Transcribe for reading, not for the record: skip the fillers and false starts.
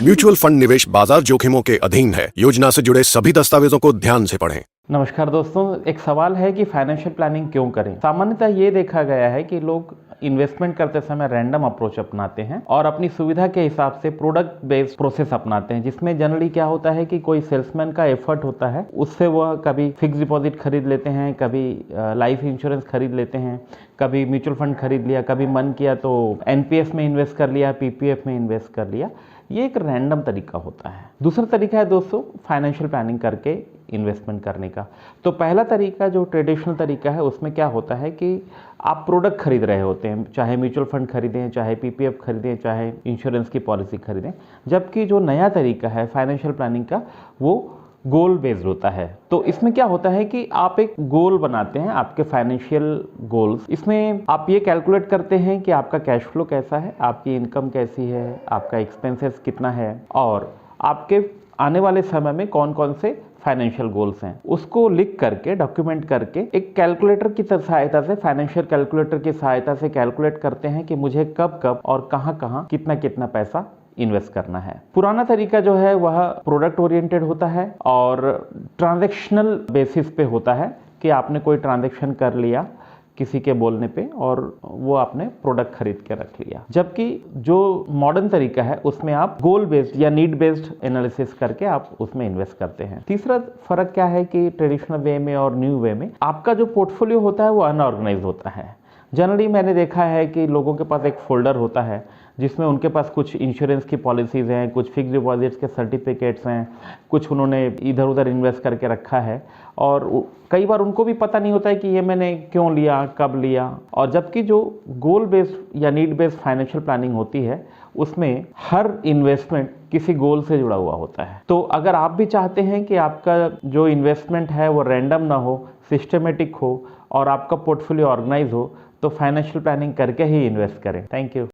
Mutual fund निवेश बाजार जोखिमों के अधीन है। योजना से जुड़े सभी दस्तावेजों को ध्यान से पढ़ें। नमस्कार दोस्तों, एक सवाल है कि फाइनेंशियल प्लानिंग क्यों करें। सामान्यतः ये देखा गया है कि लोग इन्वेस्टमेंट करते समय रैंडम अप्रोच अपनाते हैं और अपनी सुविधा के हिसाब से प्रोडक्ट बेस्ड प्रोसेस अपनाते हैं, जिसमें जनरली क्या होता है कि कोई सेल्समैन का एफर्ट होता है, उससे वह कभी फिक्स डिपॉजिट खरीद लेते हैं, कभी लाइफ इंश्योरेंस खरीद लेते हैं, कभी म्यूचुअल फंड खरीद लिया, कभी मन किया तो एनपीएफ में इन्वेस्ट कर लिया, पीपीएफ में इन्वेस्ट कर लिया। ये एक रैंडम तरीका होता है। दूसरा तरीका है दोस्तों फाइनेंशियल प्लानिंग करके इन्वेस्टमेंट करने का। तो पहला तरीका जो ट्रेडिशनल तरीका है, उसमें क्या होता है कि आप प्रोडक्ट खरीद रहे होते हैं, चाहे म्यूचुअल फंड खरीदें, चाहे पीपीएफ खरीदें, चाहे इंश्योरेंस की पॉलिसी खरीदें। जबकि जो नया तरीका है फाइनेंशियल प्लानिंग का, वो गोल बेस्ड होता है। तो इसमें क्या होता है कि आप एक गोल बनाते हैं, आपके फाइनेंशियल गोल्स। इसमें आप ये कैलकुलेट करते हैं कि आपका कैश फ्लो कैसा है, आपकी इनकम कैसी है, आपका एक्सपेंसेस कितना है और आपके आने वाले समय में कौन कौन से फाइनेंशियल गोल्स हैं, उसको लिख करके डॉक्यूमेंट करके एक कैलकुलेटर की सहायता से, फाइनेंशियल कैलकुलेटर की सहायता से कैलकुलेट करते हैं कि मुझे कब कब और कहाँ कहाँ कितना कितना पैसा इन्वेस्ट करना है। पुराना तरीका जो है वह प्रोडक्ट ओरिएंटेड होता है और ट्रांजैक्शनल बेसिस पे होता है कि आपने कोई ट्रांजैक्शन कर लिया किसी के बोलने पे और वो आपने प्रोडक्ट खरीद के रख लिया। जबकि जो मॉडर्न तरीका है उसमें आप गोल बेस्ड या नीड बेस्ड एनालिसिस करके आप उसमें इन्वेस्ट करते हैं। तीसरा फर्क क्या है कि ट्रेडिशनल वे में और न्यू वे में आपका जो पोर्टफोलियो होता है वो अनऑर्गेनाइज होता है। जनरली मैंने देखा है कि लोगों के पास एक फोल्डर होता है जिसमें उनके पास कुछ इंश्योरेंस की पॉलिसीज़ हैं, कुछ फिक्स डिपॉजिट्स के सर्टिफिकेट्स हैं, कुछ उन्होंने इधर उधर इन्वेस्ट करके रखा है और कई बार उनको भी पता नहीं होता है कि ये मैंने क्यों लिया, कब लिया। और जबकि जो गोल बेस्ड या नीड बेस्ड फाइनेंशियल प्लानिंग होती है, उसमें हर इन्वेस्टमेंट किसी गोल से जुड़ा हुआ होता है। तो अगर आप भी चाहते हैं कि आपका जो इन्वेस्टमेंट है वो रैंडम ना हो, सिस्टमेटिक हो और आपका पोर्टफोलियो ऑर्गेनाइज हो, तो फाइनेंशियल प्लानिंग करके ही इन्वेस्ट करें। Thank you.